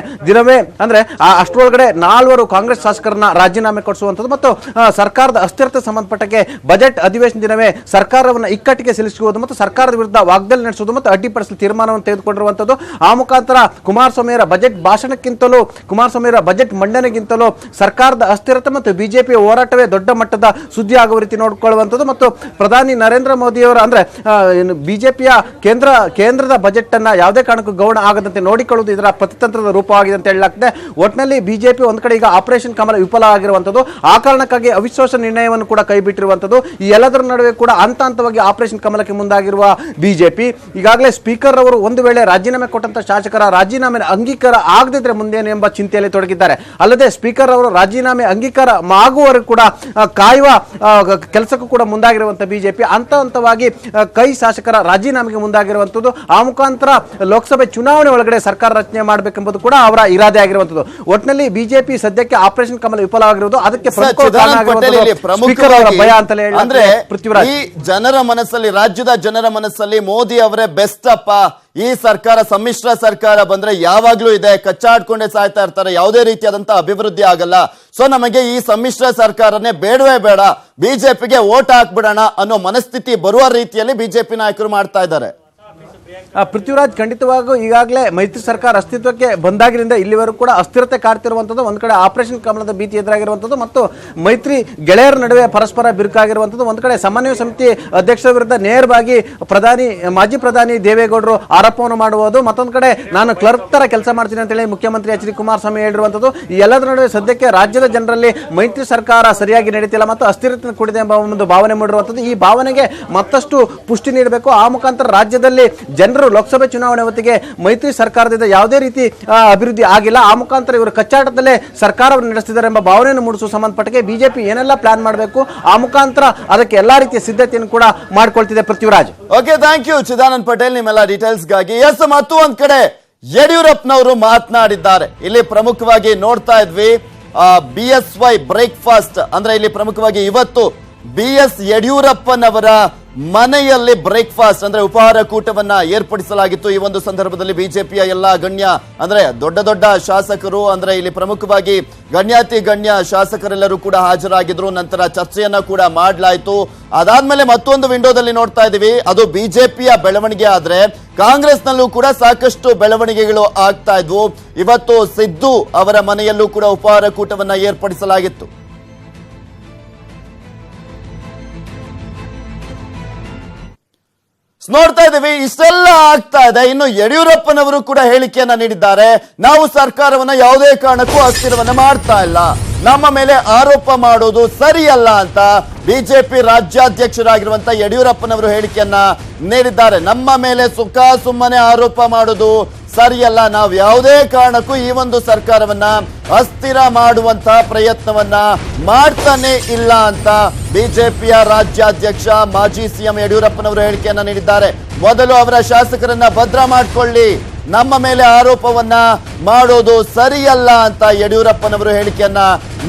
ದಿನವೇ ಅಂದ್ರೆ ಅಷ್ಟರೊಳಗಡೆ 4 ಕಾಂಗ್ರೆಸ್ ಶಾಸಕರನ್ನ ರಾಜೀನಾಮೆ ಕೊಡಿಸುವಂಥದ್ದು ಮತ್ತು ಸರ್ಕಾರದ ಅಸ್ಥಿರತೆ ಸಂಬಂಧಪಟ್ಟಕ್ಕೆ ಬಜೆಟ್ ಅಧಿವೇಶನ ದಿನವೇ ಸರ್ಕಾರವನ್ನು ಇಕ್ಕಟ್ಟಿಗೆ ಸಿಲುಕಿಸುವುದು ಮತ್ತು ಸರ್ಕಾರದ ವಿರುದ್ಧ ವಾಗ್ದಾಳಿ ನಡೆಸುವುದು ಮತ್ತು ಅಡ್ಡಿಪಡಿಸಲು ತೀರ್ಮಾನವನ್ನು ತೆಗೆದುಕೊಂಡಿರುವಂಥದ್ದು. ಆ ಮುಖಾಂತರ ಕುಮಾರಸ್ವಾಮಿಯವರ ಬಜೆಟ್ ಭಾಷಣಕ್ಕಿಂತಲೂ ಕುಮಾರಸ್ವಾಮಿಯವರ ಬಜೆಟ್ ಮಂಡನೆಗಿಂತಲೂ ಸರ್ಕಾರದ ಅಸ್ಥಿರತೆ ಮತ್ತು ಬಿಜೆಪಿ ಹೋರಾಟವೇ ದೊಡ್ಡ ಮಟ್ಟದ ಸುದ್ದಿ ಆಗುವ ರೀತಿ ನೋಡಿಕೊಳ್ಳುವಂಥದ್ದು ಮತ್ತು ಪ್ರಧಾನಿ ನರೇಂದ್ರ ಮೋದಿಯವರ ಅಂದ್ರೆ ಬಿಜೆಪಿಯ ಕೇಂದ್ರದ ಬಜೆಟ್ ಅನ್ನ ಯಾವುದೇ ಕಾರಣಕ್ಕೂ ಗೌಣ ಆಗದಂತೆ ನೋಡಿಕೊಳ್ಳುವುದು ಇದರ ಪ್ರತಿತಂತ್ರದ ರೂಪವಾಗಿದೆ ಅಂತ ಹೇಳಲಾಗ್ತದೆ. ಒಟ್ಟಿನಲ್ಲಿ ಬಿಜೆಪಿ ಒಂದ್ ಕಡೆ ಈಗ ಆಪರೇಷನ್ ಕಮಲ ವಿಫಲ ಆಗಿರುವಂಥದ್ದು, ಆ ಕಾರಣಕ್ಕಾಗಿ ಅವಿಶ್ವಾಸ ನಿರ್ಣಯವನ್ನು ಕೂಡ ಕೈಬಿಟ್ಟಿರುವಂಥದ್ದು. ಈ ಎಲ್ಲದರ ನಡುವೆ ಕೂಡ ಹಂತವಾಗಿ ಆಪರೇಷನ್ ಕಮಲಕ್ಕೆ ಮುಂದಾಗಿರುವ ಬಿಜೆಪಿ ಈಗಾಗಲೇ ಸ್ಪೀಕರ್ ಅವರು ಒಂದು ವೇಳೆ ರಾಜೀನಾಮೆ ಕೊಟ್ಟಂತ ಶಾಸಕರ ರಾಜೀನಾಮೆ ಅಂಗೀಕಾರ ಆಗದಿದ್ರೆ ಮುಂದೇನು ಎಂಬ ಚಿಂತೆಯಲ್ಲಿ ತೊಡಗಿದ್ದಾರೆ. ಅಲ್ಲದೆ ಸ್ಪೀಕರ್ ಅವರು ರಾಜೀನಾಮೆ ಅಂಗೀಕಾರ ಆಗುವವರೆಗೂ ಕೂಡ ಕಾಯುವ ಕೆಲಸಕ್ಕೂ ಕೂಡ ಮುಂದಾಗಿರುವಂತಹ ಬಿಜೆಪಿ ಹಂತವಾಗಿ ಕೈ ಶಾಸಕರ ರಾಜೀನಾಮೆಗೆ ಮುಂದಾಗಿರುವಂಥದ್ದು. ಆ ಮುಖಾಂತರ ಲೋಕಸಭೆ ಚುನಾವಣೆ ಒಳಗಡೆ ಸರ್ಕಾರ ರಚನೆ ಮಾಡಬೇಕೆಂಬುದು ಕೂಡ ಅವರ ಇರಾದೆ ಆಗಿರುವಂಥದ್ದು. ಒಟ್ಟಿನಲ್ಲಿ ಬಿಜೆಪಿ ಸದ್ಯಕ್ಕೆ ಆಪರೇಷನ್ ಕಮಲ ವಿಫಲವಾಗಿರುವುದು ಅದಕ್ಕೆ ಭಯ ಅಂತಲೇ ಅಂದ್ರೆ ಈ ಜನರ ಮನಸ್ಸಲ್ಲಿ, ರಾಜ್ಯದ ಜನರ ಮನಸ್ಸಲ್ಲಿ ಮೋದಿ ಅವರೇ ಬೆಸ್ಟ್ ಅಪ್ಪ, ಈ ಸರ್ಕಾರ ಸಮ್ಮಿಶ್ರ ಸರ್ಕಾರ ಬಂದ್ರೆ ಯಾವಾಗ್ಲೂ ಇದೆ, ಕಚ್ಚಾಡ್ಕೊಂಡೇ ಸಾಯ್ತಾ ಇರ್ತಾರೆ, ಯಾವುದೇ ರೀತಿಯಾದಂತ ಅಭಿವೃದ್ಧಿ ಆಗಲ್ಲ, ಸೊ ನಮಗೆ ಈ ಸಮ್ಮಿಶ್ರ ಸರ್ಕಾರನೇ ಬೇಡವೇ ಬೇಡ, ಬಿಜೆಪಿಗೆ ವೋಟ್ ಹಾಕ್ಬಿಡೋಣ ಅನ್ನೋ ಮನಸ್ಥಿತಿ ಬರುವ ರೀತಿಯಲ್ಲಿ ಬಿಜೆಪಿ ನಾಯಕರು ಮಾಡ್ತಾ ಇದ್ದಾರೆ. ಪೃಥ್ವಿರಾಜ್, ಖಂಡಿತವಾಗೂ ಈಗಾಗಲೇ ಮೈತ್ರಿ ಸರ್ಕಾರ ಅಸ್ತಿತ್ವಕ್ಕೆ ಬಂದಾಗಿನಿಂದ ಇಲ್ಲಿವರೆಗೂ ಕೂಡ ಅಸ್ಥಿರತೆ ಕಾಡ್ತಿರುವಂಥದ್ದು. ಒಂದ್ ಕಡೆ ಆಪರೇಷನ್ ಕಮಲದ ಭೀತಿ ಎದುರಾಗಿರುವಂಥದ್ದು ಮತ್ತು ಮೈತ್ರಿ ಗೆಳೆಯರ ನಡುವೆ ಪರಸ್ಪರ ಬಿರುಕಾಗಿರುವಂಥದ್ದು. ಒಂದ್ ಕಡೆ ಸಮನ್ವಯ ಸಮಿತಿ ಅಧ್ಯಕ್ಷರ ವಿರುದ್ಧ ನೇರವಾಗಿ ಮಾಜಿ ಪ್ರಧಾನಿ ದೇವೇಗೌಡರು ಆರೋಪವನ್ನು ಮಾಡುವುದು, ಮತ್ತೊಂದು ಕಡೆ ನಾನು ಕ್ಲರ್ಕ್ ತರ ಕೆಲಸ ಮಾಡ್ತೀನಿ ಅಂತ ಹೇಳಿ ಮುಖ್ಯಮಂತ್ರಿ ಎಚ್.ಡಿ. ಕುಮಾರಸ್ವಾಮಿ ಹೇಳಿರುವಂಥದ್ದು. ಈ ಎಲ್ಲದರ ನಡುವೆ ಸದ್ಯಕ್ಕೆ ರಾಜ್ಯದ ಜನರಲ್ಲಿ ಮೈತ್ರಿ ಸರ್ಕಾರ ಸರಿಯಾಗಿ ನಡೀತಿಲ್ಲ ಮತ್ತು ಅಸ್ಥಿರತೆ ಕೂಡಿದೆ ಎಂಬ ಒಂದು ಭಾವನೆ ಮೂಡಿರುವಂಥದ್ದು. ಈ ಭಾವನೆಗೆ ಮತ್ತಷ್ಟು ಪುಷ್ಟಿ ನೀಡಬೇಕು. ಆ ಮುಖಾಂತರ ರಾಜ್ಯದಲ್ಲಿ ಜನರು ಲೋಕಸಭೆ ಚುನಾವಣೆ ಹೊತ್ತಿಗೆ ಮೈತ್ರಿ ಸರ್ಕಾರದಿಂದ ಯಾವುದೇ ರೀತಿ ಅಭಿವೃದ್ಧಿ ಆಗಿಲ್ಲ, ಆ ಮುಖಾಂತರ ಇವರು ಕಚ್ಚಾಟದಲ್ಲೇ ಸರ್ಕಾರವನ್ನು ನಡೆಸ್ತಿದ್ದಾರೆ ಎಂಬ ಭಾವನೆಯನ್ನು ಮೂಡಿಸುವ ಸಂಬಂಧಪಟ್ಟಕ್ಕೆ ಬಿಜೆಪಿ ಏನೆಲ್ಲ ಪ್ಲಾನ್ ಮಾಡಬೇಕು ಆ ಮುಖಾಂತರ ಅದಕ್ಕೆ ಎಲ್ಲಾ ರೀತಿಯ ಸಿದ್ಧತೆಯನ್ನು ಕೂಡ ಮಾಡಿಕೊಳ್ತಿದೆ. Prithviraj, okay, thank you Chidanand Patel ನಿಮ್ಮೆಲ್ಲ ಡೀಟೇಲ್ಸ್ ಗಾಗಿ. ಎಸ್, ಮತ್ತು ಒಂದ್ ಕಡೆ ಯಡಿಯೂರಪ್ಪನವರು ಮಾತನಾಡಿದ್ದಾರೆ. ಇಲ್ಲಿ ಪ್ರಮುಖವಾಗಿ ನೋಡ್ತಾ ಇದ್ವಿ BSY ಬ್ರೇಕ್ಫಾಸ್ಟ್, ಅಂದ್ರೆ ಇಲ್ಲಿ ಪ್ರಮುಖವಾಗಿ ಇವತ್ತು BS ಯಡಿಯೂರಪ್ಪನವರ ಮನೆಯಲ್ಲಿ ಬ್ರೇಕ್ಫಾಸ್ಟ್ ಅಂದ್ರೆ ಉಪಹಾರ ಕೂಟವನ್ನ ಏರ್ಪಡಿಸಲಾಗಿತ್ತು. ಈ ಒಂದು ಸಂದರ್ಭದಲ್ಲಿ ಬಿಜೆಪಿಯ ಎಲ್ಲ ಗಣ್ಯ ಅಂದ್ರೆ ದೊಡ್ಡ ಶಾಸಕರು, ಅಂದ್ರೆ ಇಲ್ಲಿ ಪ್ರಮುಖವಾಗಿ ಗಣ್ಯ ಶಾಸಕರೆಲ್ಲರೂ ಕೂಡ ಹಾಜರಾಗಿದ್ರು. ನಂತರ ಚರ್ಚೆಯನ್ನ ಕೂಡ ಮಾಡಲಾಯಿತು. ಅದಾದ್ಮೇಲೆ ಮತ್ತೊಂದು ವಿಂಡೋದಲ್ಲಿ ನೋಡ್ತಾ ಇದೀವಿ, ಅದು ಬಿಜೆಪಿಯ ಬೆಳವಣಿಗೆ. ಆದ್ರೆ ಕಾಂಗ್ರೆಸ್ನಲ್ಲೂ ಕೂಡ ಸಾಕಷ್ಟು ಬೆಳವಣಿಗೆಗಳು ಆಗ್ತಾ ಇದ್ವು. ಇವತ್ತು ಸಿದ್ದು ಅವರ ಮನೆಯಲ್ಲೂ ಕೂಡ ಉಪಹಾರ ಕೂಟವನ್ನ ಏರ್ಪಡಿಸಲಾಗಿತ್ತು. ನೋಡ್ತಾ ಇದ್ದೀವಿ, ಇಷ್ಟೆಲ್ಲ ಆಗ್ತಾ ಇದೆ. ಇನ್ನು ಯಡಿಯೂರಪ್ಪನವರು ಕೂಡ ಹೇಳಿಕೆಯನ್ನ ನೀಡಿದ್ದಾರೆ. ನಾವು ಸರ್ಕಾರವನ್ನ ಯಾವುದೇ ಕಾರಣಕ್ಕೂ ಅಸ್ಥಿರವನ್ನ ಮಾಡ್ತಾ ಇಲ್ಲ, ನಮ್ಮ ಮೇಲೆ ಆರೋಪ ಮಾಡೋದು ಸರಿಯಲ್ಲ ಅಂತ ಬಿಜೆಪಿ ರಾಜ್ಯಾಧ್ಯಕ್ಷರಾಗಿರುವಂತ ಯಡಿಯೂರಪ್ಪನವರು ಹೇಳಿಕೆಯನ್ನ ನೀಡಿದ್ದಾರೆ. ನಮ್ಮ ಮೇಲೆ ಸುಮ್ಮನೆ ಆರೋಪ ಮಾಡೋದು ಸರಿಯಲ್ಲ, ನಾವು ಯಾವುದೇ ಕಾರಣಕ್ಕೂ ಈ ಒಂದು ಸರ್ಕಾರವನ್ನ ಅಸ್ಥಿರ ಮಾಡುವಂತಹ ಪ್ರಯತ್ನವನ್ನ ಮಾಡ್ತಾನೆ ಇಲ್ಲ ಅಂತ ಬಿಜೆಪಿಯ ರಾಜ್ಯಾಧ್ಯಕ್ಷ ಮಾಜಿ ಸಿಎಂ ಯಡಿಯೂರಪ್ಪನವರು ಹೇಳಿಕೆಯನ್ನ ನೀಡಿದ್ದಾರೆ. ಮೊದಲು ಅವರ ಶಾಸಕರನ್ನ ಭದ್ರ ಮಾಡಿಕೊಳ್ಳಿ, ನಮ್ಮ ಮೇಲೆ ಆರೋಪವನ್ನ ಮಾಡೋದು ಸರಿಯಲ್ಲ ಅಂತ ಯಡಿಯೂರಪ್ಪನವರು ಹೇಳಿಕೆಯನ್ನ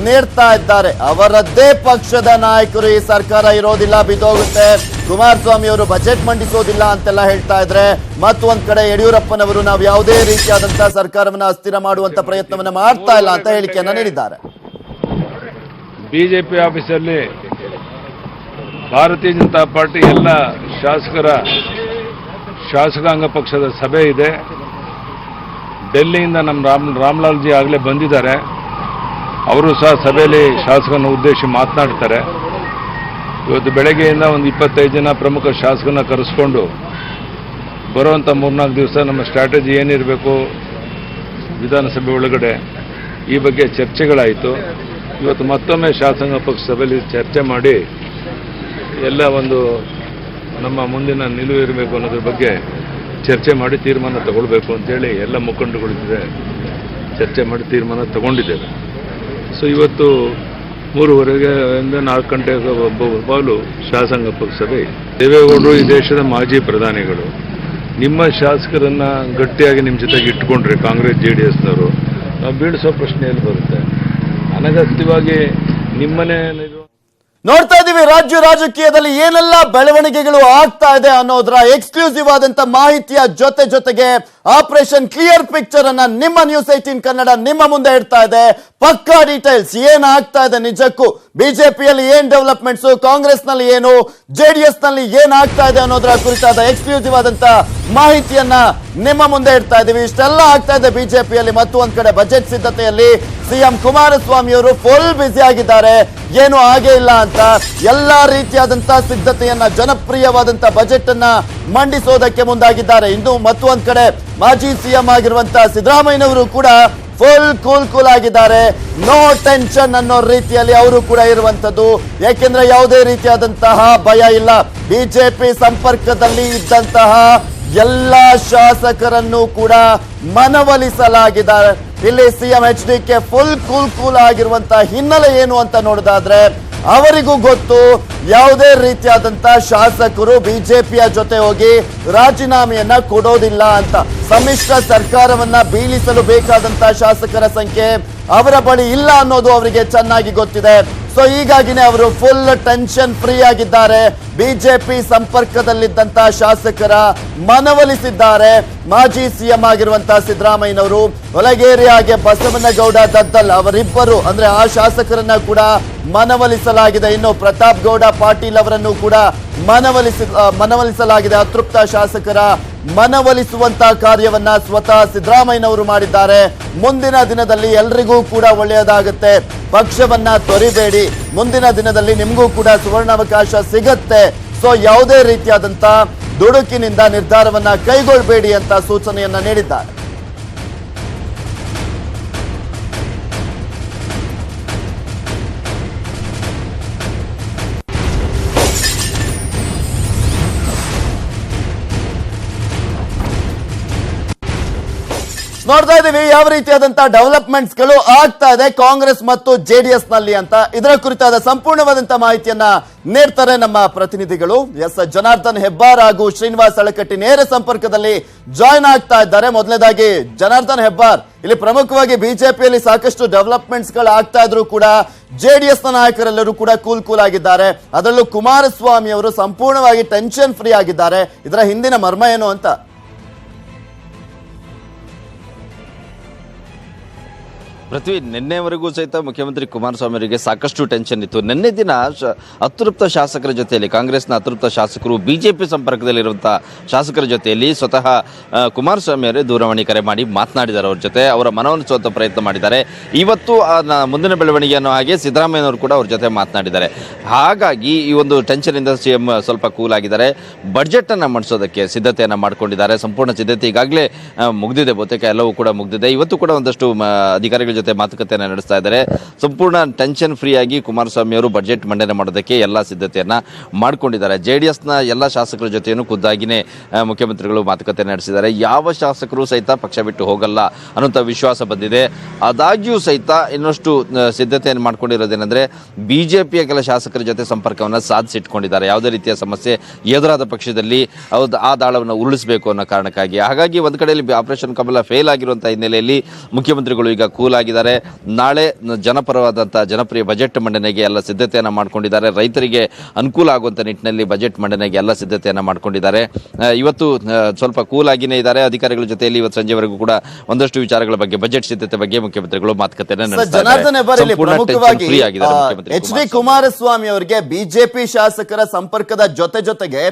ನೀಡ್ತಾ ಇದ್ದಾರೆ. ಅವರದ್ದೇ ಪಕ್ಷದ ನಾಯಕರು ಈ ಸರ್ಕಾರ ಇರೋದಿಲ್ಲ, ಬಿದ್ದೋಗುತ್ತೆ, ಕುಮಾರಸ್ವಾಮಿ ಅವರು ಬಜೆಟ್ ಮಂಡಿಸೋದಿಲ್ಲ ಅಂತೆಲ್ಲ ಹೇಳ್ತಾ ಇದ್ರೆ, ಮತ್ತು ಒಂದ್ ಕಡೆ ಯಡಿಯೂರಪ್ಪನವರು ನಾವು ಯಾವುದೇ ರೀತಿಯಾದಂತಹ ಸರ್ಕಾರವನ್ನ ಅಸ್ಥಿರ ಮಾಡುವಂತ ಪ್ರಯತ್ನವನ್ನ ಮಾಡ್ತಾ ಇಲ್ಲ ಅಂತ ಹೇಳಿಕೆಯನ್ನ ನೀಡಿದ್ದಾರೆ. ಬಿಜೆಪಿ ಆಫೀಸಲ್ಲಿ ಭಾರತೀಯ ಜನತಾ ಪಾರ್ಟಿ ಎಲ್ಲ ಶಾಸಕಾಂಗ ಪಕ್ಷದ ಸಭೆ ಇದೆ. ಡೆಲ್ಲಿಯಿಂದ ನಮ್ಮ ರಾಮ್ಲಾಲ್ ಜಿ ಆಗಲೇ ಬಂದಿದ್ದಾರೆ. ಅವರು ಸಹ ಸಭೆಯಲ್ಲಿ ಶಾಸಕರನ್ನು ಉದ್ದೇಶಿಸಿ ಮಾತನಾಡ್ತಾರೆ. ಇವತ್ತು ಬೆಳಗ್ಗೆಯಿಂದ ಒಂದು 25 ಜನ ಪ್ರಮುಖ ಶಾಸಕರನ್ನ ಕರೆಸ್ಕೊಂಡು ಬರುವಂಥ 3-4 ದಿವಸ ನಮ್ಮ ಸ್ಟ್ರಾಟಜಿ ಏನಿರಬೇಕು ವಿಧಾನಸಭೆ ಒಳಗಡೆ ಈ ಬಗ್ಗೆ ಚರ್ಚೆಗಳಾಯಿತು. ಇವತ್ತು ಮತ್ತೊಮ್ಮೆ ಶಾಸಕಾಂಗ ಪಕ್ಷ ಸಭೆಯಲ್ಲಿ ಚರ್ಚೆ ಮಾಡಿ ಎಲ್ಲ ಒಂದು ನಮ್ಮ ಮುಂದಿನ ನಿಲುವು ಇರಬೇಕು ಅನ್ನೋದ್ರ ಬಗ್ಗೆ ಚರ್ಚೆ ಮಾಡಿ ತೀರ್ಮಾನ ತಗೊಳ್ಬೇಕು ಅಂತೇಳಿ ಎಲ್ಲ ಮುಖಂಡಗಳ ಜೊತೆ ಚರ್ಚೆ ಮಾಡಿ ತೀರ್ಮಾನ ತಗೊಂಡಿದ್ದೇವೆ. ಸೊ ಇವತ್ತು 3:30 4 ಗಂಟೆಗೆ ಬಾಲು ಶಾಸಕಾಂಗ ಪಕ್ಷ ಸಭೆ. ದೇವೇಗೌಡರು ಈ ದೇಶದ ಮಾಜಿ ಪ್ರಧಾನಿಗಳು. ನಿಮ್ಮ ಶಾಸಕರನ್ನ ಗಟ್ಟಿಯಾಗಿ ನಿಮ್ಮ ಜೊತೆಗೆ ಇಟ್ಕೊಂಡ್ರೆ ಕಾಂಗ್ರೆಸ್ JDSನವರು ನಾವು ಬೀಳಿಸೋ ಪ್ರಶ್ನೆಯಲ್ಲಿ ಬರುತ್ತೆ. ಅನಗತ್ಯವಾಗಿ ನಿಮ್ಮನೆ ನೋಡ್ತಾ ಇದೀವಿ ರಾಜ್ಯ ರಾಜಕೀಯದಲ್ಲಿ ಏನೆಲ್ಲ ಬೆಳವಣಿಗೆಗಳು ಆಗ್ತಾ ಇದೆ ಅನ್ನೋದ್ರ ಎಕ್ಸ್ಕ್ಲೂಸಿವ್ ಆದಂತ ಮಾಹಿತಿಯ ಜೊತೆಗೆ ಆಪರೇಷನ್ ಕ್ಲಿಯರ್ ಪಿಕ್ಚರ್ ಅನ್ನ ನಿಮ್ಮ ನ್ಯೂಸ್ 18 ಕನ್ನಡ ನಿಮ್ಮ ಮುಂದೆ ಇಡ್ತಾ ಇದೆ. ಪಕ್ಕಾ ಡೀಟೇಲ್ಸ್ ಏನ್ ಆಗ್ತಾ ಇದೆ, ನಿಜಕ್ಕೂ ಬಿಜೆಪಿಯಲ್ಲಿ ಏನ್ ಡೆವಲಪ್ಮೆಂಟ್ಸ್, ಕಾಂಗ್ರೆಸ್ ನಲ್ಲಿ ಏನು, JDS ನಲ್ಲಿ ಏನ್ ಆಗ್ತಾ ಇದೆ ಅನ್ನೋದ್ರ ಕುರಿತಾದ ಎಕ್ಸ್ಕ್ಲೂಸಿವ್ ಆದಂತ ಮಾಹಿತಿಯನ್ನ ನಿಮ್ಮ ಮುಂದೆ ಇಡ್ತಾ ಇದೀವಿ. ಇಷ್ಟೆಲ್ಲ ಆಗ್ತಾ ಇದೆ ಬಿಜೆಪಿಯಲ್ಲಿ. ಮತ್ತು ಒಂದ್ ಕಡೆ ಬಜೆಟ್ ಸಿದ್ಧತೆಯಲ್ಲಿ ಸಿಎಂ ಕುಮಾರಸ್ವಾಮಿ ಅವರು ಫುಲ್ ಬ್ಯುಸಿ ಆಗಿದ್ದಾರೆ. ಏನು ಆಗೇ ಇಲ್ಲ ಅಂತ ಎಲ್ಲಾ ರೀತಿಯಾದಂತ ಸಿದ್ಧತೆಯನ್ನ, ಜನಪ್ರಿಯವಾದಂತ ಬಜೆಟ್ ಅನ್ನ ಮಂಡಿಸೋದಕ್ಕೆ ಮುಂದಾಗಿದ್ದಾರೆ. ಇನ್ನು ಮತ್ತು ಒಂದ್ ಕಡೆ ಮಾಜಿ ಸಿಎಂ ಆಗಿರುವಂತಹ ಸಿದ್ದರಾಮಯ್ಯನವರು ಕೂಡ ಫುಲ್ ಕೂಲ್ ಆಗಿದ್ದಾರೆ. ನೋ ಟೆನ್ಷನ್ ಅನ್ನೋ ರೀತಿಯಲ್ಲಿ ಅವರು ಕೂಡ ಇರುವಂತದ್ದು. ಯಾಕೆಂದ್ರೆ ಯಾವುದೇ ರೀತಿಯಾದಂತಹ ಭಯ ಇಲ್ಲ. ಬಿಜೆಪಿ ಸಂಪರ್ಕದಲ್ಲಿ ಇದ್ದಂತಹ ಎಲ್ಲಾ ಶಾಸಕರನ್ನು ಕೂಡ ಮನವೊಲಿಸಲಾಗಿದ್ದಾರೆ. ಇಲ್ಲಿ ಸಿಎಂ HDK ಫುಲ್ ಕೂಲ್ ಆಗಿರುವಂತಹ ಹಿನ್ನೆಲೆ ಏನು ಅಂತ ನೋಡೋದಾದ್ರೆ ಅವರಿಗೂ ಗೊತ್ತು ಯಾವುದೇ ರೀತಿಯಾದಂತ ಶಾಸಕರು ಬಿಜೆಪಿಯ ಜೊತೆ ಹೋಗಿ ರಾಜೀನಾಮೆಯನ್ನ ಕೊಡೋದಿಲ್ಲ ಅಂತ. ಸಮ್ಮಿಶ್ರ ಸರ್ಕಾರವನ್ನ ಬೀಳಿಸಲು ಬೇಕಾದಂತ ಶಾಸಕರ ಸಂಖ್ಯೆ ಅವರ ಬಳಿ ಇಲ್ಲ ಅನ್ನೋದು ಅವರಿಗೆ ಚೆನ್ನಾಗಿ ಗೊತ್ತಿದೆ. ಸೊ ಹೀಗಾಗಿನೇ ಅವರು ಫುಲ್ ಟೆನ್ಷನ್ ಫ್ರೀ ಆಗಿದ್ದಾರೆ. ಬಿಜೆಪಿ ಸಂಪರ್ಕದಲ್ಲಿದ್ದಂತ ಶಾಸಕರ ಮನವೊಲಿಸಿದ್ದಾರೆ. ಮಾಜಿ ಸಿಎಂ ಆಗಿರುವಂತಹ ಸಿದ್ದರಾಮಯ್ಯನವರು, ಒಲಗೇರಿ ಹಾಗೆ ಬಸವನಗೌಡ ದದ್ದಲ್ ಅವರಿಬ್ಬರು ಅಂದ್ರೆ ಆ ಶಾಸಕರನ್ನ ಕೂಡ ಮನವೊಲಿಸಲಾಗಿದೆ. ಇನ್ನು ಪ್ರತಾಪ್ ಗೌಡ ಪಾಟೀಲ್ ಅವರನ್ನು ಕೂಡ ಮನವೊಲಿಸಲಾಗಿದೆ. ಅತೃಪ್ತ ಶಾಸಕರ ಮನವೊಲಿಸುವಂತ ಕಾರ್ಯವನ್ನ ಸ್ವತಃ ಸಿದ್ದರಾಮಯ್ಯನವರು ಮಾಡಿದ್ದಾರೆ. ಮುಂದಿನ ದಿನದಲ್ಲಿ ಎಲ್ರಿಗೂ ಕೂಡ ಒಳ್ಳೆಯದಾಗುತ್ತೆ. ಪಕ್ಷವನ್ನ ತೊರಿಬೇಡಿ, ಮುಂದಿನ ದಿನದಲ್ಲಿ ನಿಮಗೂ ಕೂಡ ಸುವರ್ಣಾವಕಾಶ ಸಿಗತ್ತೆ. ಸೊ ಯಾವುದೇ ರೀತಿಯಾದಂತ ದುಡುಕಿನಿಂದ ನಿರ್ಧಾರವನ್ನ ಕೈಗೊಳ್ಳಬೇಡಿ ಅಂತ ಸೂಚನೆಯನ್ನ ನೀಡಿದ್ದಾರೆ. ನೋಡ್ತಾ ಇದೀವಿ ಯಾವ ರೀತಿಯಾದಂತಹ ಡೆವಲಪ್ಮೆಂಟ್ಸ್ ಗಳು ಆಗ್ತಾ ಇದೆ ಕಾಂಗ್ರೆಸ್ ಮತ್ತು JDS ನಲ್ಲಿ ಅಂತ. ಇದರ ಕುರಿತಾದ ಸಂಪೂರ್ಣವಾದಂತಹ ಮಾಹಿತಿಯನ್ನ ನೀಡ್ತಾರೆ ನಮ್ಮ ಪ್ರತಿನಿಧಿಗಳು. ಜನಾರ್ದನ್ ಹೆಬ್ಬಾರ್ ಹಾಗೂ ಶ್ರೀನಿವಾಸ್ ಅಳಕಟ್ಟಿ ನೇರ ಸಂಪರ್ಕದಲ್ಲಿ ಜಾಯ್ನ್ ಆಗ್ತಾ ಇದ್ದಾರೆ. ಮೊದಲನೇದಾಗಿ ಜನಾರ್ದನ್ ಹೆಬ್ಬಾರ್, ಇಲ್ಲಿ ಪ್ರಮುಖವಾಗಿ ಬಿಜೆಪಿಯಲ್ಲಿ ಸಾಕಷ್ಟು ಡೆವಲಪ್ಮೆಂಟ್ಸ್ ಗಳು ಆಗ್ತಾ ಇದ್ರು ಕೂಡ JDS ನ ನಾಯಕರೆಲ್ಲರೂ ಕೂಡ ಕೂಲ್ ಆಗಿದ್ದಾರೆ. ಅದರಲ್ಲೂ ಕುಮಾರಸ್ವಾಮಿ ಅವರು ಸಂಪೂರ್ಣವಾಗಿ ಟೆನ್ಷನ್ ಫ್ರೀ ಆಗಿದ್ದಾರೆ. ಇದರ ಹಿಂದಿನ ಮರ್ಮ ಏನು ಅಂತ? ಪೃಥ್ವಿ, ನಿನ್ನೆವರೆಗೂ ಸಹಿತ ಮುಖ್ಯಮಂತ್ರಿ ಕುಮಾರಸ್ವಾಮಿ ಅವರಿಗೆ ಸಾಕಷ್ಟು ಟೆನ್ಷನ್ ಇತ್ತು. ನಿನ್ನೆ ದಿನ ಅತೃಪ್ತ ಶಾಸಕರ ಜೊತೆಯಲ್ಲಿ, ಕಾಂಗ್ರೆಸ್ನ ಅತೃಪ್ತ ಶಾಸಕರು ಬಿಜೆಪಿ ಸಂಪರ್ಕದಲ್ಲಿರುವಂತಹ ಶಾಸಕರ ಜೊತೆಯಲ್ಲಿ ಸ್ವತಃ ಕುಮಾರಸ್ವಾಮಿ ಅವರೇ ದೂರವಾಣಿ ಕರೆ ಮಾಡಿ ಮಾತನಾಡಿದ್ದಾರೆ. ಅವ್ರ ಜೊತೆ ಅವರ ಮನವೊಲಿಸುವಂತ ಪ್ರಯತ್ನ ಮಾಡಿದ್ದಾರೆ. ಇವತ್ತು ಮುಂದಿನ ಬೆಳವಣಿಗೆ ಅನ್ನೋ ಹಾಗೆ ಸಿದ್ದರಾಮಯ್ಯನವರು ಕೂಡ ಅವ್ರ ಜೊತೆ ಮಾತನಾಡಿದ್ದಾರೆ. ಹಾಗಾಗಿ ಈ ಒಂದು ಟೆನ್ಷನ್ ಇಂದ ಸಿಎಂ ಸ್ವಲ್ಪ ಕೂಲ್ ಆಗಿದ್ದಾರೆ. ಬಜೆಟ್ ಅನ್ನ ಮಂಡಿಸೋದಕ್ಕೆ ಸಿದ್ಧತೆಯನ್ನ ಮಾಡ್ಕೊಂಡಿದ್ದಾರೆ. ಸಂಪೂರ್ಣ ಸಿದ್ಧತೆ ಈಗಾಗಲೇ ಮುಗ್ದಿದೆ, ಬಹುತೇಕ ಎಲ್ಲವೂ ಕೂಡ ಮುಗ್ದಿದೆ. ಇವತ್ತು ಕೂಡ ಒಂದಷ್ಟು ಅಧಿಕಾರಿಗಳ ಜೊತೆ ಮಾತುಕತೆಯನ್ನು ನಡೆಸ್ತಾ ಇದ್ದಾರೆ. ಸಂಪೂರ್ಣ ಟೆನ್ಷನ್ ಫ್ರೀ ಆಗಿ ಕುಮಾರಸ್ವಾಮಿ ಅವರು ಬಜೆಟ್ ಮಂಡನೆ ಮಾಡೋದಕ್ಕೆ ಎಲ್ಲ ಸಿದ್ಧತೆಯನ್ನ ಮಾಡಿಕೊಂಡಿದ್ದಾರೆ. JDSನ ಎಲ್ಲ ಶಾಸಕರ ಜೊತೆಯೂ ಖುದ್ದಾಗಿನೇ ಮುಖ್ಯಮಂತ್ರಿಗಳು ಮಾತುಕತೆ ನಡೆಸಿದ್ದಾರೆ. ಯಾವ ಶಾಸಕರು ಸಹಿತ ಪಕ್ಷ ಬಿಟ್ಟು ಹೋಗಲ್ಲ ಅನ್ನುವಂಥ ವಿಶ್ವಾಸ ಬಂದಿದೆ. ಆದಾಗ್ಯೂ ಸಹಿತ ಇನ್ನಷ್ಟು ಸಿದ್ಧತೆಯನ್ನು ಮಾಡ್ಕೊಂಡಿರೋದೇನೆಂದ್ರೆ ಬಿಜೆಪಿಯ ಕೆಲ ಶಾಸಕರ ಜೊತೆ ಸಂಪರ್ಕವನ್ನು ಸಾಧಿಸಿಟ್ಕೊಂಡಿದ್ದಾರೆ. ಯಾವುದೇ ರೀತಿಯ ಸಮಸ್ಯೆ ಎದುರಾದ ಪಕ್ಷದಲ್ಲಿ ಆ ದಾಳವನ್ನು ಉರುಳಿಸಬೇಕು ಅನ್ನೋ ಕಾರಣಕ್ಕಾಗಿ. ಹಾಗಾಗಿ ಒಂದು ಕಡೆಯಲ್ಲಿ ಆಪರೇಷನ್ ಕಮಲ ಫೇಲ್ ಆಗಿರುವಂತಹ ಹಿನ್ನೆಲೆಯಲ್ಲಿ ಮುಖ್ಯಮಂತ್ರಿಗಳು ಈಗ ಕೂಲ್ ಆಗಿದ್ದಾರೆ. ನಾಳೆ ಜನಪರವಾದಂತಹ ಜನಪ್ರಿಯ ಬಜೆಟ್ ಮಂಡನೆಗೆ ಎಲ್ಲ ಸಿದ್ಧತೆಯನ್ನ ಮಾಡಿಕೊಂಡಿದ್ದಾರೆ. ರೈತರಿಗೆ ಅನುಕೂಲ ಆಗುವಂತ ನಿಟ್ಟಿನಲ್ಲಿ ಬಜೆಟ್ ಮಂಡನೆಗೆ ಎಲ್ಲ ಸಿದ್ಧತೆಯನ್ನ ಮಾಡಿಕೊಂಡಿದ್ದಾರೆ. ಇವತ್ತು ಸ್ವಲ್ಪ ಕೂಲ್ ಆಗಿನೇ ಇದ್ದಾರೆ. ಅಧಿಕಾರಿಗಳ ಜೊತೆಯಲ್ಲಿ ಇವತ್ತು ಸಂಜೆವರೆಗೂ ಕೂಡ ಒಂದಷ್ಟು ವಿಚಾರಗಳ ಬಗ್ಗೆ, ಬಜೆಟ್ ಸಿದ್ಧತೆ ಬಗ್ಗೆ ಮುಖ್ಯಮಂತ್ರಿಗಳು ಮಾತುಕತೆಯನ್ನು ನಡೆಸಿದ್ದಾರೆ. HD ಕುಮಾರಸ್ವಾಮಿ ಅವರಿಗೆ ಬಿಜೆಪಿ ಶಾಸಕರ ಸಂಪರ್ಕದ ಜೊತೆಗೆ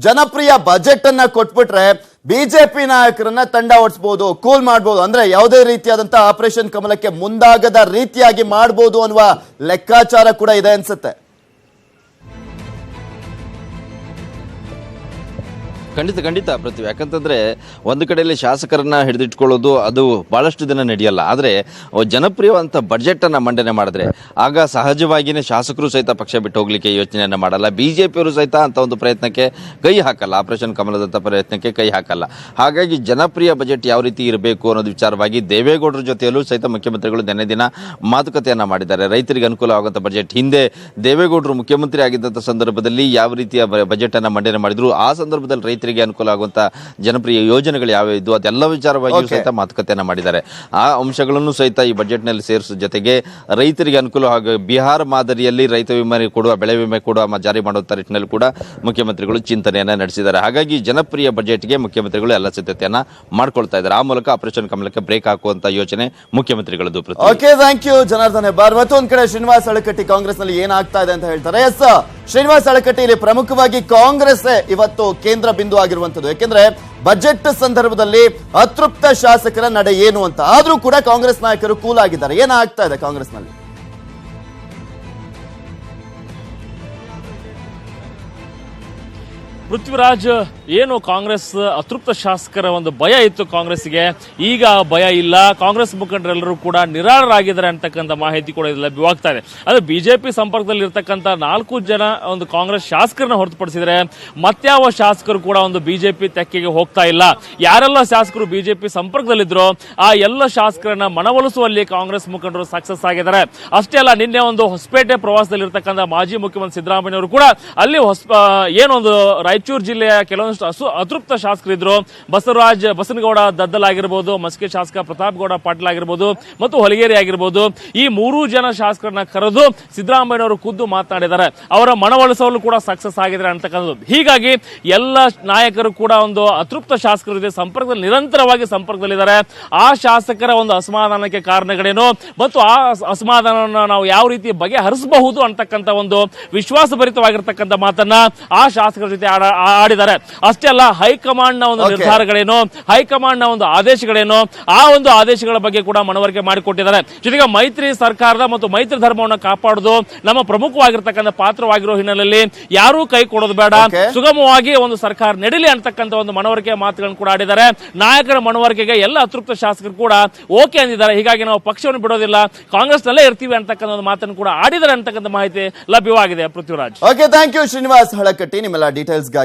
ಜನಪ್ರಿಯ ಬಜೆಟ್ ಅನ್ನ ಕೊಟ್ಬಿಟ್ರೆ ಬಿಜೆಪಿ ನಾಯಕರನ್ನ ತಂಡ ಓಡಿಸಬಹುದು, ಕೂಲ್ ಮಾಡಬಹುದು. ಅಂದ್ರೆ ಯಾವುದೇ ರೀತಿಯಾದಂತಹ ಆಪರೇಷನ್ ಕಮಲಕ್ಕೆ ಮುಂದಾಗದ ರೀತಿಯಾಗಿ ಮಾಡಬಹುದು ಅನ್ನುವ ಲೆಕ್ಕಾಚಾರ ಕೂಡ ಇದೆ ಅನ್ಸುತ್ತೆ. ಖಂಡಿತ ಪೃಥ್ವಿ. ಯಾಕಂತಂದ್ರೆ ಒಂದು ಕಡೆಯಲ್ಲಿ ಶಾಸಕರನ್ನ ಹಿಡಿದಿಟ್ಕೊಳ್ಳೋದು ಅದು ಬಹಳಷ್ಟು ದಿನ ನಡೆಯಲ್ಲ. ಆದರೆ ಜನಪ್ರಿಯವಂತ ಬಜೆಟ್ ಅನ್ನ ಮಂಡನೆ ಮಾಡಿದ್ರೆ ಆಗ ಸಹಜವಾಗಿಯೇ ಶಾಸಕರು ಸಹಿತ ಪಕ್ಷ ಬಿಟ್ಟು ಹೋಗ್ಲಿಕ್ಕೆ ಯೋಚನೆಯನ್ನ ಮಾಡಲ್ಲ. ಬಿಜೆಪಿಯವರು ಸಹಿತ ಅಂತ ಒಂದು ಪ್ರಯತ್ನಕ್ಕೆ ಕೈ ಹಾಕಲ್ಲ, ಆಪರೇಷನ್ ಕಮಲದಂತ ಪ್ರಯತ್ನಕ್ಕೆ ಕೈ ಹಾಕಲ್ಲ. ಹಾಗಾಗಿ ಜನಪ್ರಿಯ ಬಜೆಟ್ ಯಾವ ರೀತಿ ಇರಬೇಕು ಅನ್ನೋದು ವಿಚಾರವಾಗಿ ದೇವೇಗೌಡರ ಜೊತೆಯಲ್ಲೂ ಸಹಿತ ಮುಖ್ಯಮಂತ್ರಿಗಳು ನಿನ್ನೆ ದಿನ ಮಾತುಕತೆಯನ್ನ ಮಾಡಿದ್ದಾರೆ. ರೈತರಿಗೆ ಅನುಕೂಲವಾಗುವಂತ ಬಜೆಟ್. ಹಿಂದೆ ದೇವೇಗೌಡರು ಮುಖ್ಯಮಂತ್ರಿ ಆಗಿದ್ದಂಥ ಸಂದರ್ಭದಲ್ಲಿ ಯಾವ ರೀತಿಯ ಬಜೆಟ್ ಅನ್ನ ಮಂಡನೆ ಮಾಡಿದ್ರು, ಆ ಸಂದರ್ಭದಲ್ಲಿ ರೈತರಿಗೆ ಅನುಕೂಲ ಆಗುವಂತ ಜನಪ್ರಿಯ ಯೋಜನೆಗಳು ಯಾವ ಇದ್ದು ಅದೆಲ್ಲ ವಿಚಾರವಾಗಿಯೂ ಸಹಿತ ಮಾತುಕತೆಯನ್ನ ಮಾಡಿದ್ದಾರೆ. ಆ ಅಂಶಗಳನ್ನು ಸಹಿತ ಈ ಬಜೆಟ್ ನಲ್ಲಿ ಸೇರಿಸುವ ಜೊತೆಗೆ ರೈತರಿಗೆ ಅನುಕೂಲ ಬಿಹಾರ ಮಾದರಿಯಲ್ಲಿ ರೈತ ವಿಮೆ ಕೊಡುವ, ಬೆಳೆ ವಿಮೆ ಕೊಡುವ ಜಾರಿ ಮಾಡುವ ನಿಟ್ಟಿನಲ್ಲಿ ಕೂಡ ಮುಖ್ಯಮಂತ್ರಿಗಳು ಚಿಂತನೆಯನ್ನ ನಡೆಸಿದ್ದಾರೆ. ಹಾಗಾಗಿ ಜನಪ್ರಿಯ ಬಜೆಟ್ಗೆ ಮುಖ್ಯಮಂತ್ರಿಗಳು ಎಲ್ಲ ಸಿದ್ಧತೆಯನ್ನ ಮಾಡ್ಕೊಳ್ತಾ ಇದ್ದಾರೆ. ಆ ಮೂಲಕ ಆಪರೇಷನ್ ಕಮಲಕ್ಕೆ ಬ್ರೇಕ್ ಹಾಕುವಂತ ಯೋಚನೆ ಮುಖ್ಯಮಂತ್ರಿಗಳದ್ದು. Okay, thank you Janardhan Hebbar. ಮತ್ತೊಂದ್ ಕಡೆ ಶ್ರೀನಿವಾಸ್ ಅಳಕಟ್ಟಿ ಕಾಂಗ್ರೆಸ್ ನಲ್ಲಿ ಏನಾಗ್ತಾ ಇದೆ ಅಂತ ಹೇಳ್ತಾರೆ. ಎಸ್, ಶ್ರೀನಿವಾಸ್ ಅಳಕಟ್ಟಿ, ಇಲ್ಲಿ ಪ್ರಮುಖವಾಗಿ ಕಾಂಗ್ರೆಸ್ ಇವತ್ತು ಕೇಂದ್ರ ಬಿಂದು ಆಗಿರುವಂತದ್ದು. ಯಾಕೆಂದ್ರೆ ಬಜೆಟ್ ಸಂದರ್ಭದಲ್ಲಿ ಅತೃಪ್ತ ಶಾಸಕರ ನಡೆ ಏನು ಅಂತ. ಆದ್ರೂ ಕೂಡ ಕಾಂಗ್ರೆಸ್ ನಾಯಕರು ಕೂಲ್ ಆಗಿದ್ದಾರೆ. ಏನಾಗ್ತಾ ಇದೆ ಕಾಂಗ್ರೆಸ್ ನಲ್ಲಿ? ಪೃಥ್ವಿರಾಜ್, ಏನು ಕಾಂಗ್ರೆಸ್ ಅತೃಪ್ತ ಶಾಸಕರ ಒಂದು ಭಯ ಇತ್ತು ಕಾಂಗ್ರೆಸ್ಗೆ, ಈಗ ಭಯ ಇಲ್ಲ. ಕಾಂಗ್ರೆಸ್ ಮುಖಂಡರೆಲ್ಲರೂ ಕೂಡ ನಿರಾಳರಾಗಿದ್ದಾರೆ ಅಂತಕ್ಕಂಥ ಮಾಹಿತಿ ಕೂಡ ಲಭ್ಯವಾಗ್ತಾ ಇದೆ. ಅದು ಬಿಜೆಪಿ ಸಂಪರ್ಕದಲ್ಲಿ ಇರ್ತಕ್ಕಂಥ 4 ಜನ ಒಂದು ಕಾಂಗ್ರೆಸ್ ಶಾಸಕರನ್ನ ಹೊರತುಪಡಿಸಿದ್ರೆ ಮತ್ಯಾವ ಶಾಸಕರು ಕೂಡ ಒಂದು ಬಿಜೆಪಿ ತೆಕ್ಕೆಗೆ ಹೋಗ್ತಾ ಇಲ್ಲ. ಯಾರೆಲ್ಲ ಶಾಸಕರು ಬಿಜೆಪಿ ಸಂಪರ್ಕದಲ್ಲಿದ್ರು ಆ ಎಲ್ಲ ಶಾಸಕರನ್ನ ಮನವೊಲಿಸುವಲ್ಲಿ ಕಾಂಗ್ರೆಸ್ ಮುಖಂಡರು ಸಕ್ಸಸ್ ಆಗಿದ್ದಾರೆ. ಅಷ್ಟೇ ಅಲ್ಲ, ನಿನ್ನೆ ಒಂದು ಹೊಸಪೇಟೆ ಪ್ರವಾಸದಲ್ಲಿ ಇರ್ತಕ್ಕಂಥ ಮಾಜಿ ಮುಖ್ಯಮಂತ್ರಿ ಸಿದ್ದರಾಮಯ್ಯ ಅವರು ಕೂಡ ಅಲ್ಲಿ ಏನೊಂದು ರಾಯಚೂರು ಜಿಲ್ಲೆಯ ಕೆಲವೊಂದಷ್ಟು ಅತೃಪ್ತ ಶಾಸಕರಿದ್ರು. ಬಸನಗೌಡ ದದ್ದಲ್ ಆಗಿರ್ಬೋದು, ಮಸ್ಕಿ ಶಾಸಕ ಪ್ರತಾಪ್ ಗೌಡ ಪಾಟೀಲ್ ಆಗಿರ್ಬೋದು ಮತ್ತು ಹೊಲಗೇರಿ ಆಗಿರ್ಬೋದು, ಈ 3 ಜನ ಶಾಸಕರನ್ನ ಕರೆದು ಸಿದ್ದರಾಮಯ್ಯನವರು ಖುದ್ದು ಮಾತನಾಡಿದ್ದಾರೆ. ಅವರ ಮನವೊಲಿಸಲು ಕೂಡ ಸಕ್ಸಸ್ ಆಗಿದ್ದಾರೆ ಅಂತಕ್ಕಂಥದ್ದು. ಹೀಗಾಗಿ ಎಲ್ಲ ನಾಯಕರು ಕೂಡ ಒಂದು ಅತೃಪ್ತ ಶಾಸಕರ ಜೊತೆ ಸಂಪರ್ಕದಲ್ಲಿ ನಿರಂತರವಾಗಿ ಸಂಪರ್ಕದಲ್ಲಿದ್ದಾರೆ. ಆ ಶಾಸಕರ ಒಂದು ಅಸಮಾಧಾನಕ್ಕೆ ಕಾರಣಗಳೇನು ಮತ್ತು ಆ ಅಸಮಾಧಾನವನ್ನು ನಾವು ಯಾವ ರೀತಿ ಬಗೆಹರಿಸಬಹುದು ಅಂತಕ್ಕಂಥ ಒಂದು ವಿಶ್ವಾಸಭರಿತವಾಗಿರ್ತಕ್ಕಂಥ ಮಾತನ್ನ ಆ ಶಾಸಕರ ಜೊತೆ ಆಡಿದ್ದಾರೆ. ಅಷ್ಟೇ ಅಲ್ಲ, ಹೈಕಮಾಂಡ್ ನ ಒಂದು ನಿರ್ಧಾರಗಳೇನು, ಹೈಕಮಾಂಡ್ ನ ಒಂದು ಆದೇಶಗಳೇನು, ಆ ಒಂದು ಆದೇಶಗಳ ಬಗ್ಗೆ ಕೂಡ ಮನವರಿಕೆ ಮಾಡಿಕೊಟ್ಟಿದ್ದಾರೆ. ಜೊತೆಗೆ ಮೈತ್ರಿ ಸರ್ಕಾರದ ಮತ್ತು ಮೈತ್ರಿ ಧರ್ಮವನ್ನು ಕಾಪಾಡುವುದು ನಮ್ಮ ಪ್ರಮುಖವಾಗಿರ್ತಕ್ಕಂಥ ಪಾತ್ರವಾಗಿರೋ ಹಿನ್ನೆಲೆಯಲ್ಲಿ ಯಾರೂ ಕೈ ಕೊಡೋದು ಬೇಡ, ಸುಗಮವಾಗಿ ಒಂದು ಸರ್ಕಾರ ನಡೀಲಿ ಅಂತಕ್ಕಂಥ ಒಂದು ಮನವರಿಕೆ ಮಾತುಗಳನ್ನು ಕೂಡ ಆಡಿದ್ದಾರೆ. ನಾಯಕರ ಮನವರಿಕೆಗೆ ಎಲ್ಲ ಅತೃಪ್ತ ಶಾಸಕರು ಕೂಡ ಓಕೆ ಅಂದಿದ್ದಾರೆ. ಹೀಗಾಗಿ ನಾವು ಪಕ್ಷವನ್ನು ಬಿಡೋದಿಲ್ಲ, ಕಾಂಗ್ರೆಸ್ ನಲ್ಲೇ ಇರ್ತೀವಿ ಅಂತಕ್ಕಂಥ ಒಂದು ಮಾತನ್ನು ಕೂಡ ಆಡಿದ್ದಾರೆ ಅಂತಕ್ಕಂಥ ಮಾಹಿತಿ ಲಭ್ಯವಾಗಿದೆ. Prithviraj. Okay, thank you Srinivas Halakatti ನಿಮ್ಮೆಲ್ಲ ಡೀಟೇಲ್ಸ್ಗಾಗಿ.